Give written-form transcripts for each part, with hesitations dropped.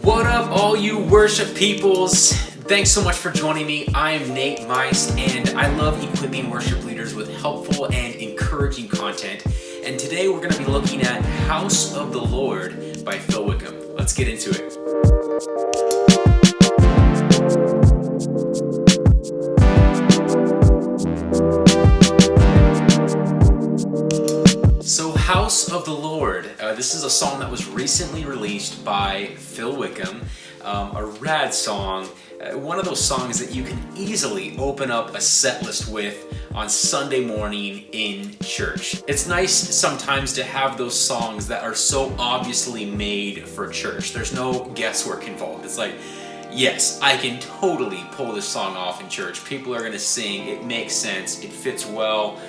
What up, all you worship peoples? Thanks so much for joining me. I am Nate Meist, and I love equipping worship leaders with helpful and encouraging content. And today we're going to be looking at House of the Lord by Phil Wickham. Let's get into it. So House of the Lord, this is a song that was recently released by Phil Wickham, a rad song, one of those songs that you can easily open up a set list with on Sunday morning in church. It's nice sometimes to have those songs that are so obviously made for church. There's no guesswork involved. It's like, yes, I can totally pull this song off in church. People are going to sing, it makes sense, it fits well,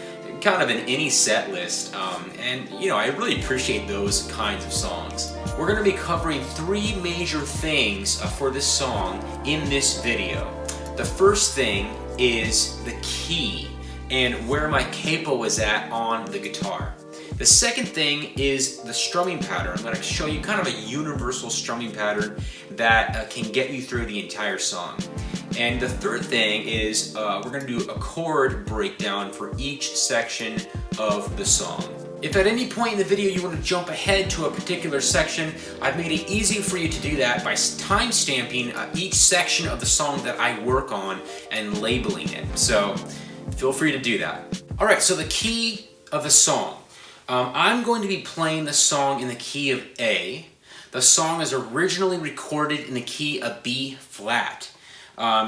kind of in any set list, and I really appreciate those kinds of songs. We're going to be covering three major things for this song in this video. The first thing is the key and where my capo is at on the guitar. The second thing is the strumming pattern. I'm going to show you kind of a universal strumming pattern that can get you through the entire song. And the third thing is we're going to do a chord breakdown for each section of the song. If at any point in the video you want to jump ahead to a particular section, I've made it easy for you to do that by time-stamping each section of the song that I work on and labeling it. So feel free to do that. All right, so the key of the song. I'm going to be playing the song in the key of A. The song is originally recorded in the key of B flat.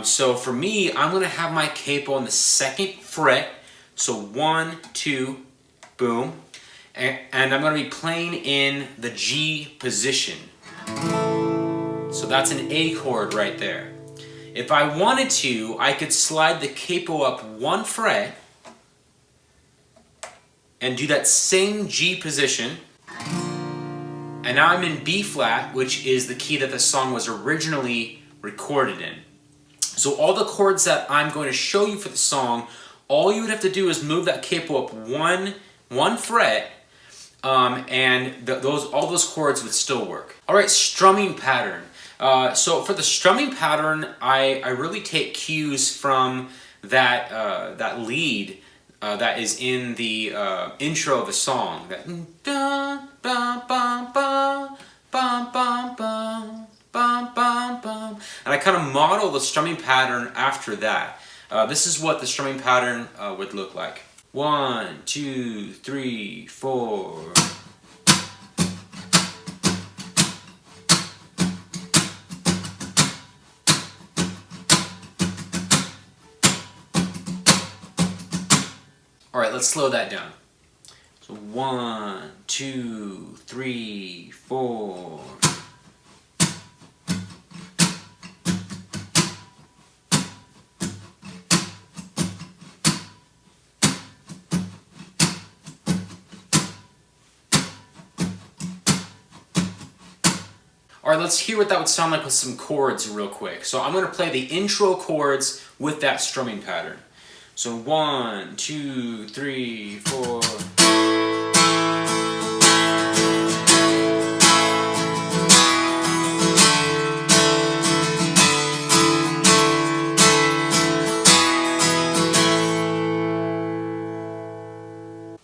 So for me, I'm going to have my capo on the second fret. So 1, 2, boom. And I'm going to be playing in the G position. So that's an A chord right there. If I wanted to, I could slide the capo up 1 fret and do that same G position. And now I'm in B flat, which is the key that the song was originally recorded in. So all the chords that I'm going to show you for the song, all you would have to do is move that capo up one fret, and all those chords would still work. All right, strumming pattern. So for the strumming pattern, I really take cues from that lead that is in the intro of the song. That bum bum bum bum bum bum bum bum bum bum, and I kind of model the strumming pattern after that. This is what the strumming pattern would look like. 1, 2, 3, 4. All right, let's slow that down. So 1, 2, 3, 4. All right, let's hear what that would sound like with some chords real quick. So I'm going to play the intro chords with that strumming pattern. So 1, 2, 3, 4.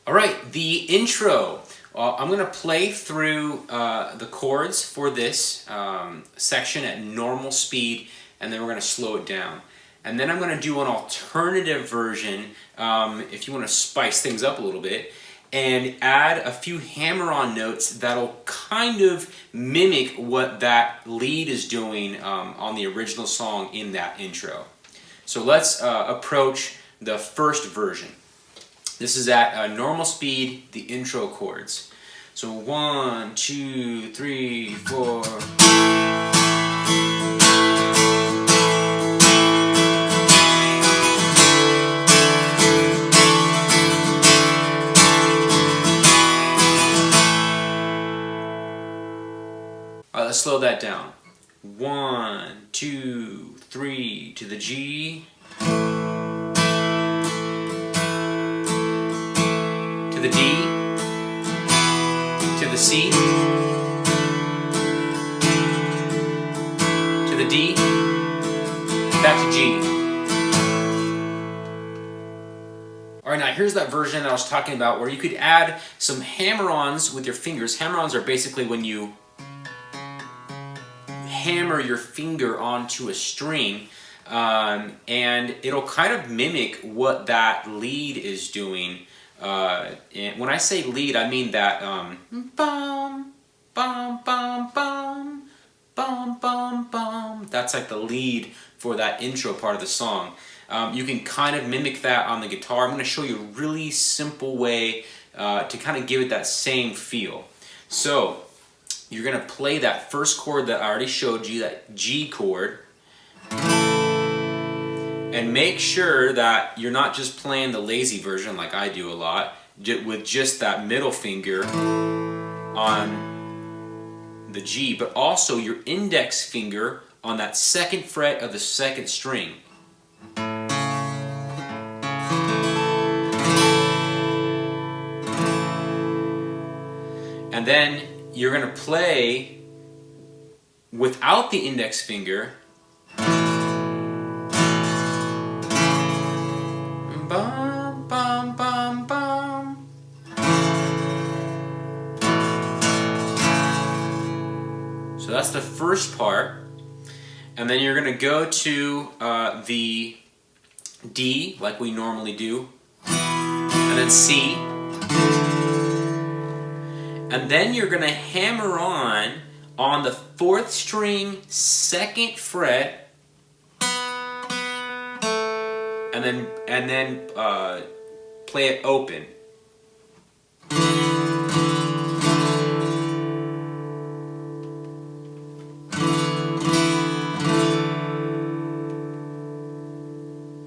All right, the intro. I'm going to play through the chords for this section at normal speed, and then we're going to slow it down. And then I'm going to do an alternative version, if you want to spice things up a little bit, and add a few hammer-on notes that'll kind of mimic what that lead is doing on the original song in that intro. So let's approach the first version. This is at normal speed, the intro chords. So 1, 2, 3, 4. All right, let's slow that down. 1, 2, 3 to the G. To the D, to the C, D, back to G. Alright, now here's that version I was talking about where you could add some hammer-ons with your fingers. Hammer-ons are basically when you hammer your finger onto a string, and it'll kind of mimic what that lead is doing. And when I say lead, I mean that bum, bum, bum, bum, bum, bum, bum. That's like the lead for that intro part of the song. You can kind of mimic that on the guitar. I'm going to show you a really simple way to kind of give it that same feel. So you're going to play that first chord that I already showed you, that G chord, and make sure that you're not just playing the lazy version like I do a lot, with just that middle finger on the G, but also your index finger on that second fret of the second string. And then you're going to play without the index finger. Bum, bum, bum, bum. So that's the first part. And then you're going to go to the D like we normally do. And then C. And then you're going to hammer on the fourth string, second fret, and then play it open.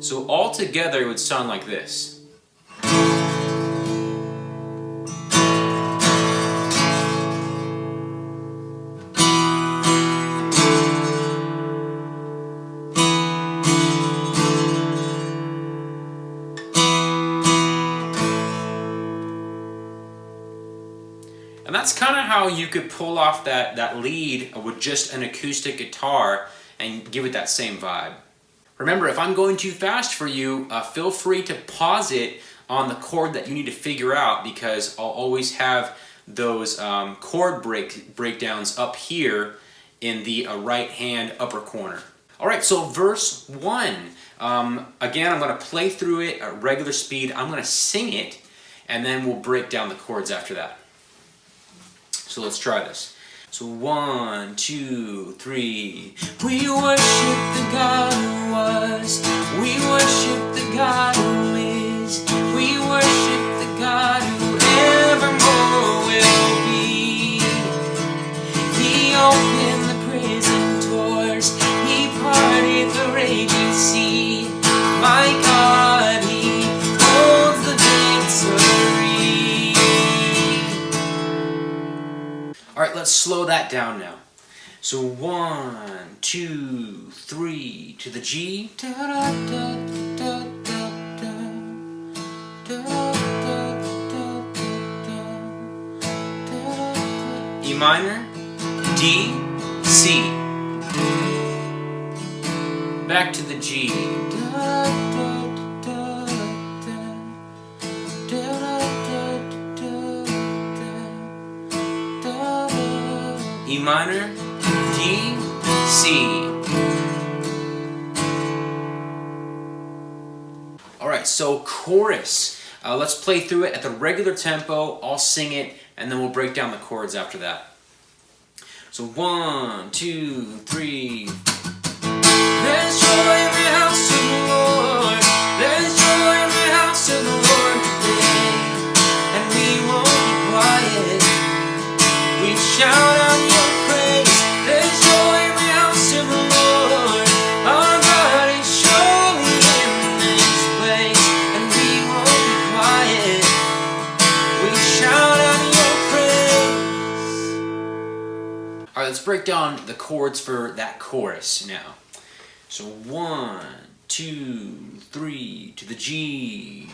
So all together it would sound like this. And that's kind of how you could pull off that lead with just an acoustic guitar and give it that same vibe. Remember, if I'm going too fast for you, feel free to pause it on the chord that you need to figure out, because I'll always have those chord breakdowns up here in the right hand upper corner. Alright, so verse 1. Again, I'm going to play through it at regular speed. I'm going to sing it, and then we'll break down the chords after that. So let's try this. So 1, 2, 3. We worship the God who was. We worship the God who is. We worship the God who evermore will be. He opened the prison doors. He parted the raging sea. My God, He holds the victory. Alright, let's slow that down now. So 1, 2, 3 to the G. E minor, D, C. Back to the G. E minor, D, C. Alright, so chorus. Let's play through it at the regular tempo. I'll sing it, and then we'll break down the chords after that. So 1, 2, 3. There's joy in the house of the Lord. There's joy in the house of the Lord today. And we won't be quiet. We shout out your praise. There's joy in the house of the Lord. Our God is surely in this place. And we won't be quiet. We shout out your praise. Alright, let's break down the chords for that chorus now. So 1, 2, 3 to the G.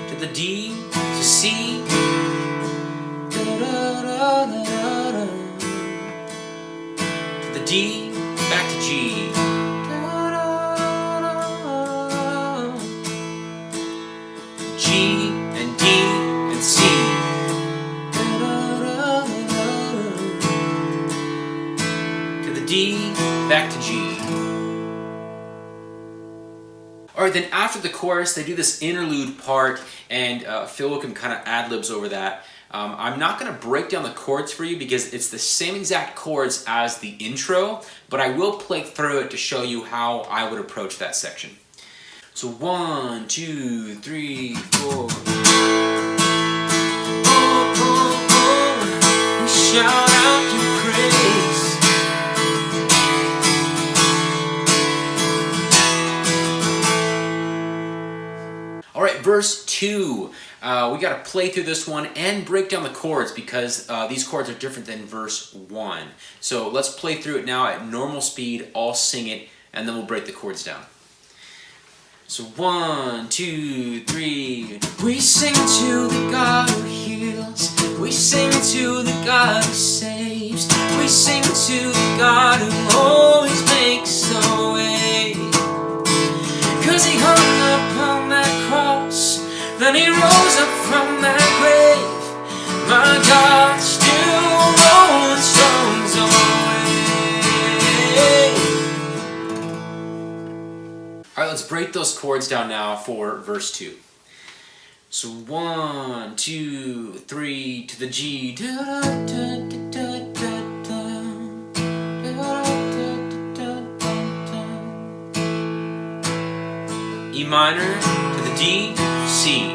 To the D, to C. D, back to G. G and D and C. To the D, back to G. Alright, then after the chorus, they do this interlude part, and Phil Wickham kind of ad-libs over that. I'm not going to break down the chords for you because it's the same exact chords as the intro, but I will play through it to show you how I would approach that section. So 1, 2, 3, 4. Oh, oh, oh, we shout out your praise. Alright, verse 2. We got to play through this one and break down the chords because these chords are different than verse 1. So let's play through it now at normal speed. I'll sing it and then we'll break the chords down. So 1, 2, 3. We sing to the God who heals. We sing to the God who saves. We sing to the God who always makes a way. 'Cause he hung upon that cross, then he rose up from that grave. My God still rolling stones away. Alright, let's break those chords down now for verse 2. So 1, 2, 3 to the G. E minor to the D, C.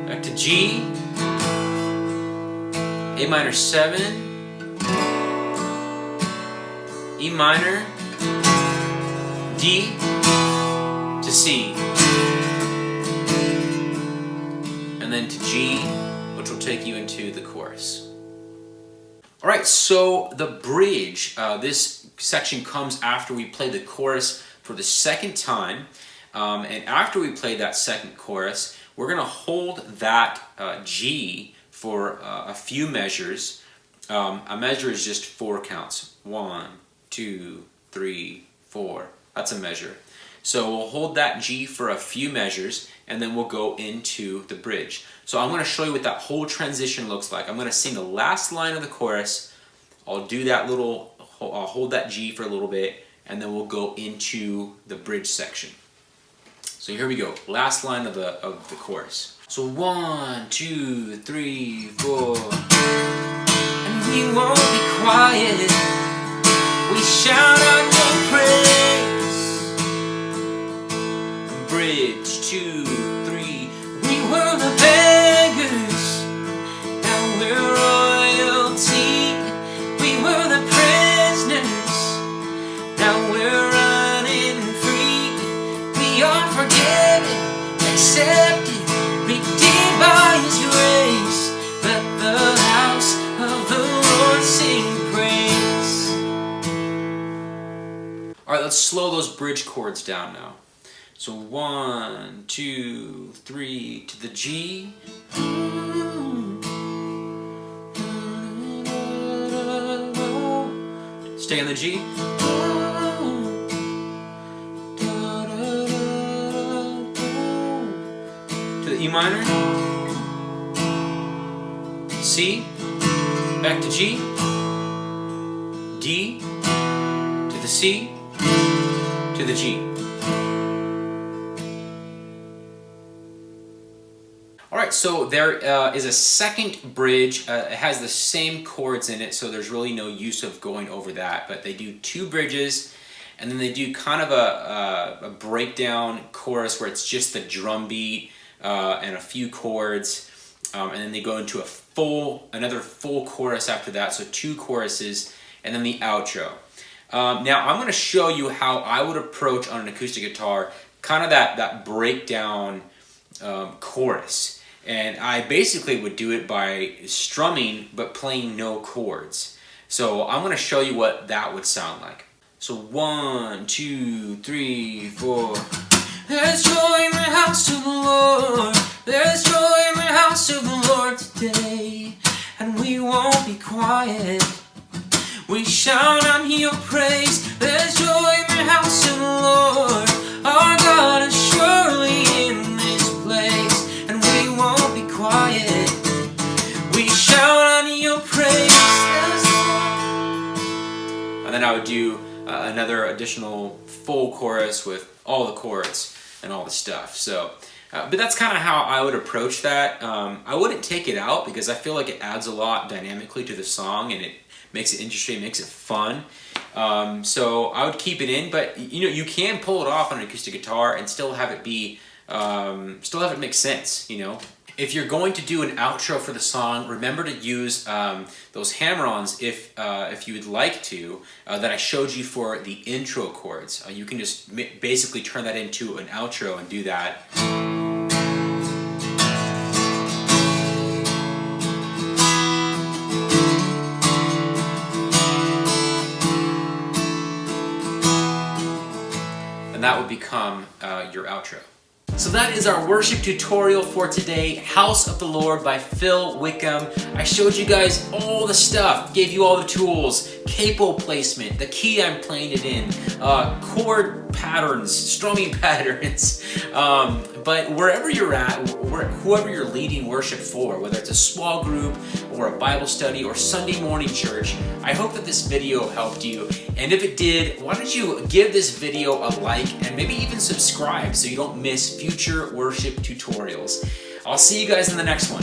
Back to G. A minor 7. E minor. D to C. And then to G, which will take you into the chorus. Alright, so the bridge, this section comes after we play the chorus for the second time. And after we play that second chorus, we're going to hold that G for a few measures. A measure is just 4 counts. 1, 2, 3, 4. That's a measure. So we'll hold that G for a few measures, and then we'll go into the bridge. So I'm going to show you what that whole transition looks like. I'm going to sing the last line of the chorus. I'll do that little, I'll hold that G for a little bit, and then we'll go into the bridge section. So here we go. Last line of the chorus. So 1, 2, 3, 4. And we won't be quiet. We shout out your praise. Bridge 2, 3. We were the beggars. Now we're royalty. We were the prisoners. Now we're running free. We are forgiven, accepted, redeemed by His grace. Let the house of the Lord sing praise. Alright, let's slow those bridge chords down now. So 1, 2, 3 to the G. Stay on the G. To the E minor. C. Back to G. D. To the C. To the G. Alright, so there is a second bridge. It has the same chords in it, so there's really no use of going over that. But they do 2 bridges, and then they do kind of a breakdown chorus where it's just the drum beat and a few chords. And then they go into another full chorus after that, so 2 choruses, and then the outro. Now I'm going to show you how I would approach on an acoustic guitar kind of that breakdown chorus. And I basically would do it by strumming but playing no chords. So I'm going to show you what that would sound like. So 1, 2, 3, 4. There's joy in the house of the Lord. There's joy in the house of the Lord today. And we won't be quiet. We shout on your praise. There's joy in the house of the Lord. Our God is surely in this place, and we won't be quiet. We shout on your praise. And then I would do another additional full chorus with all the chords and all the stuff. So, but that's kind of how I would approach that. I wouldn't take it out because I feel like it adds a lot dynamically to the song, and it makes it interesting, makes it fun. So I would keep it in, but you can pull it off on an acoustic guitar and still have it be, still have it make sense. If you're going to do an outro for the song, remember to use those hammer-ons if you would like to, that I showed you for the intro chords. You can just basically turn that into an outro and do that. And that would become your outro. So that is our worship tutorial for today, House of the Lord by Phil Wickham. I showed you guys all the stuff, gave you all the tools, capo placement, the key I'm playing it in, chord patterns, strumming patterns. But wherever you're at, whoever you're leading worship for, whether it's a small group or a Bible study or Sunday morning church, I hope that this video helped you. And if it did, why don't you give this video a like and maybe even subscribe so you don't miss future worship tutorials. I'll see you guys in the next one.